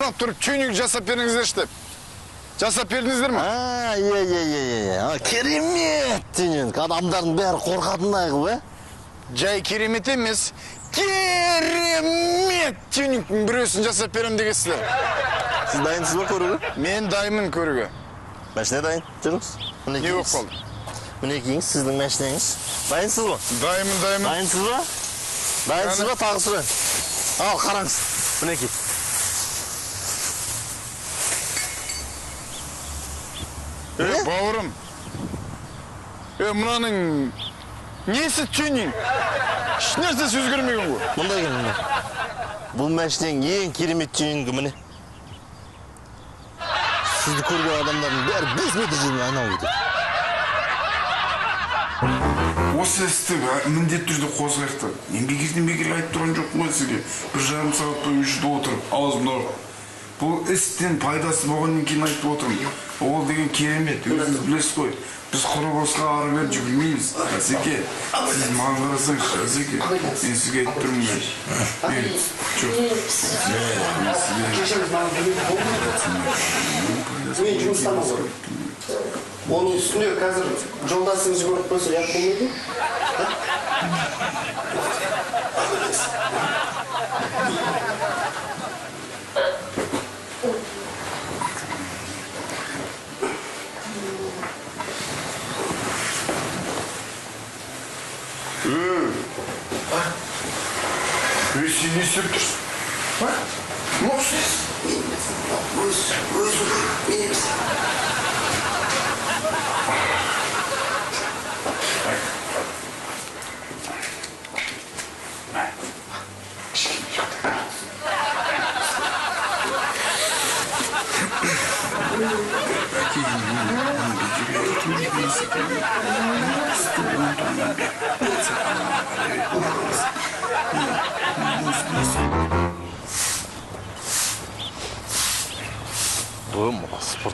Мына тұрып түйнек жасап беріңіздер деп. Жасап бердіңіздер ме? Е. Керемет түйнек. Адамдардың бәрі қорқатындай қылып, Жай керемет емес. Керемет түйнектің біреусін жасап берем дегенсіздер. Сіз дайынсыз ба көруге? Мен дайынмын көруге. Машина дайын, жүріңіз. Не болып қалды? Мінекейіңіз, сіздің машинаңыз. Дайынсыз ба? Дайынмын. Дайынсыз ба? Дайынсыз ба? Тағы сұрайын. Ал, қараңыз. Мінекей. Бауырым. Мынаның несі түйнең? Ешнәрсесі өзгермеген ғой. Мұндай келін. Бұл машинаның ең керемет түйнегі міне. Сізді көрген адамдардың бәрі 5 метр жеріне айналып өтеді. Осы істі міндетті түрде қозғайықты. Мен бекерден айтып тұрған жоқпын ғой сізге. 1,5 сағат бойы осы жерде отырып, аузымда бұл істен пайдасы болғаннан кейін айтып отырмын. Ол деген керемет, өзіңіз білесіз ғой. Біз құрылысқа ары бері жүгірмейміз. Әсеке, сіз маған қарасаңыз, Әсеке, мен сізге айтып тұрмын ғой. Мен жұмыстамын ғой. Оның үстінде қазір жолдасыңыз көріп қойса ұят болмайды ма? Сен не істеп тұрсың? Не ұқсайсың?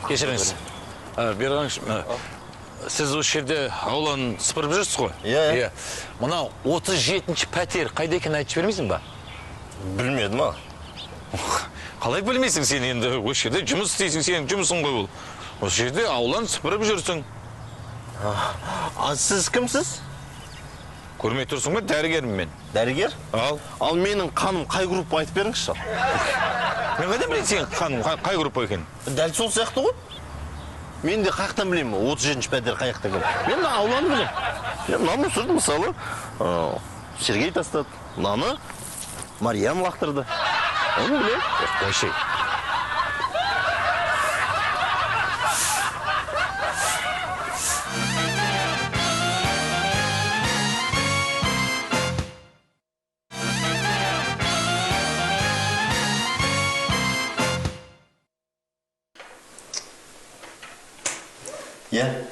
Кешіріңіз. Беріңіз. Сіз осы жерде ауланы сыпырып жүрсіз ғой? Иә. Мына 37-ші пәтер қайда екенін айтып бермейсің ба? Білмедім, а? Қалай білмейсің сен енді? Осы жерде жұмыс істейсің, сенің жұмысың ғой бұл. Осы жерде ауланы сыпырып жүрсің. Сіз кімсіз? Көрмей тұрсың ба? Дәрігермін мен. Дәрігер? Ал менің қаным қай группа айтып беріңізші? Мен қайдан білейін сенің қаның қай группа екенін? Дәл сол сияқты ғой. Мен де қаяқтан білемін, 37-ші пәтер қаяқта екен. Мен ауланы білемін. Мынаны сүрді, мысалы, Сергей тастады. Мынаны Мариям лақтырды. Оны білемін. Қойшы.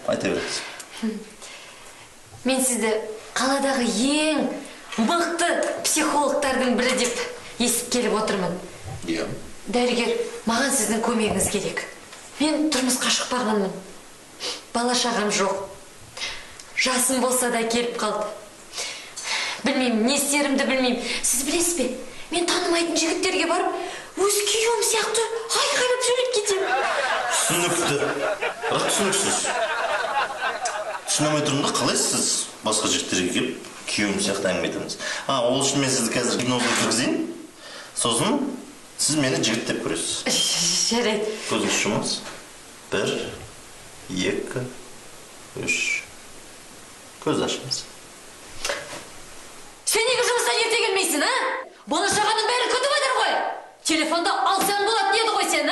Айта беріңіз. Мен сізді қаладағы ең мықты психологтардың бірі деп естіп келіп отырмын. Дәрігер, маған сіздің көмегіңіз керек. Мен тұрмысқа шықпағанмын. Бала шағам жоқ. Жасым болса да келіп қалды. Білмеймін, не істерімді білмеймін. Сіз білесіз бе? Мен танымайтын жігіттерге барып, өз күйеуім сияқты айқайлап сөйлеп кетемін. Түсінікті. Бірақ түсініксіз. Түсінемей тұрмын да, қалай сіз басқа жігіттерге келіп, күйеуім сияқты әңгіме етеміз? Ол үшін мен сізді қазір гипнозға кіргізейін. Сосын сіз мені жігіт деп көресіз. Жарайды. Көзіңізді жұмыңыз. 1, 2, 3. Көз ашыңыз. Сен неге жұмыстан ерте келмейсің, а? Бала-шағаның бәрі күтіп отыр ғой. Телефонда алсаң болатын еді ғой сен, а?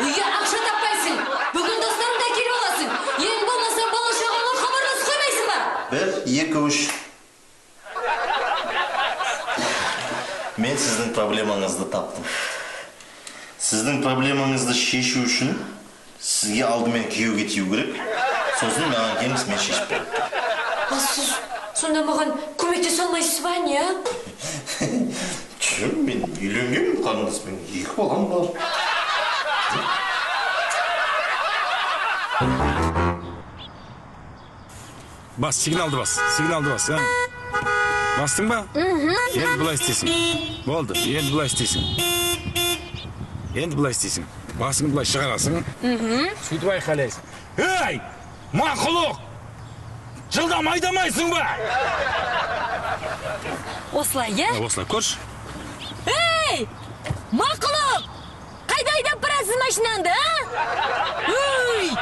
Үйге ақша таппайсың. Бүгін достарың да келіп аласың. Ең болмаса бала-шағаңа хабарласып қоймайсың ба? 1, 2, 3. Мен сіздің проблемаңызды таптым. Сіздің проблемаңызды шешу үшін сізге алдымен күйеуге тию керек. Сосын маған келіңіз, мен шешіп беремін. Сіз сонда маған көмектесе алмайсыз ба, не? Жоқ, мен үйленгенмін, қарындасымен 2 балам бар. Бас, сигналды бас, а? Бастың ба? Енді бұлай істейсің. Болды, енді бұлай істейсің. Енді былай істейсің. Басыңды былай шығарасың. Сөйтіп айқайлайсың. Ей! Мақұлық! Жылдам айдамайсың ба? Осылай, е? Осылай, көрші. Ей! Мақұлық! Қайда айдап барасыз машинаңды, а? Ой!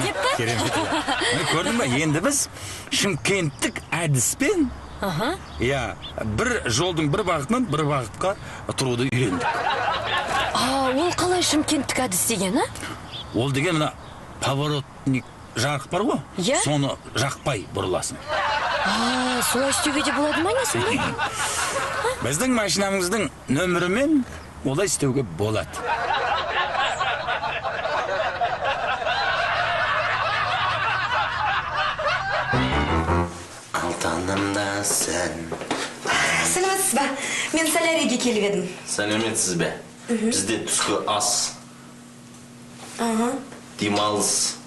Деп па? Керемет. Көрдің ба, енді біз шымкенттік әдіспен бір жолдың бір бағытынан бір бағытқа тұруды үйрендік. Ол қалай шымкенттік әдіс деген, а? Ол деген мына поворотник жарық бар ғой? Иә? Соны жақпай бұрыласың. Солай істеуге де болады ма не сонда? Біздің машинамыздың нөмірімен олай істеуге болады. Алтынымда сән. Сәлеметсіз ба? Мен солярийге келіп едім. Сәлеметсіз бе? Бізде түскі ас, демалыс,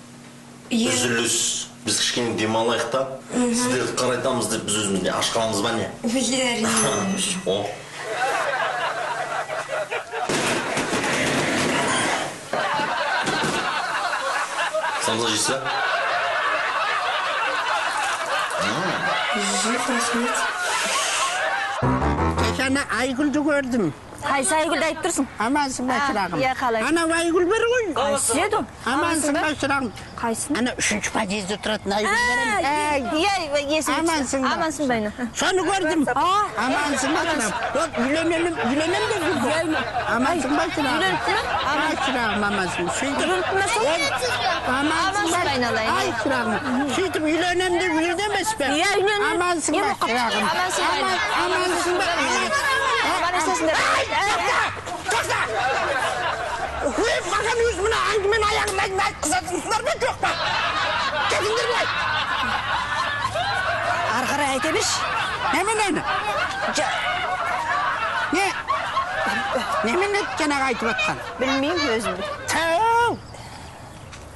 үзіліс. Біз кішкене демалайық та, сіздерді қарайтамыз деп біз өзімізде аш қаламыз ба не? О. Самса жейсі? Ана Айгүлді көрдім. Қайсы Айгүлді айтып тұрсың? Амансың ба шырағым? Иә, қалай? Ана Айгүл бір ғой. Қайсы еді? Амансың ба шырағым? Қайсын? Ана 3-ші подъезде тұратын Айгүл. Амансың ба? Амансың ба? Соны көрдім. Амансың ба шырағым? Үйленем де жүрді. Амансың ба шырағым? Шырағым амансың. Амансың ба? Ай шырағым. Сөйтіп үйленем де жүрді емес пе? Амансың ба шырағым? Амансың ба? Тоқта! Маған өз мұна әңгімен аяғын айтқызатынсыңдар ма жоқ па? Кетіңдер бұлай! Ары қарай айта берші. Немен әйні? Не? Немен әйті жаңағы айтып атқан? Білмеймін өзім. Тәу!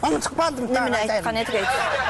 Ұмытық болдым. Немен айтқан едік айтып.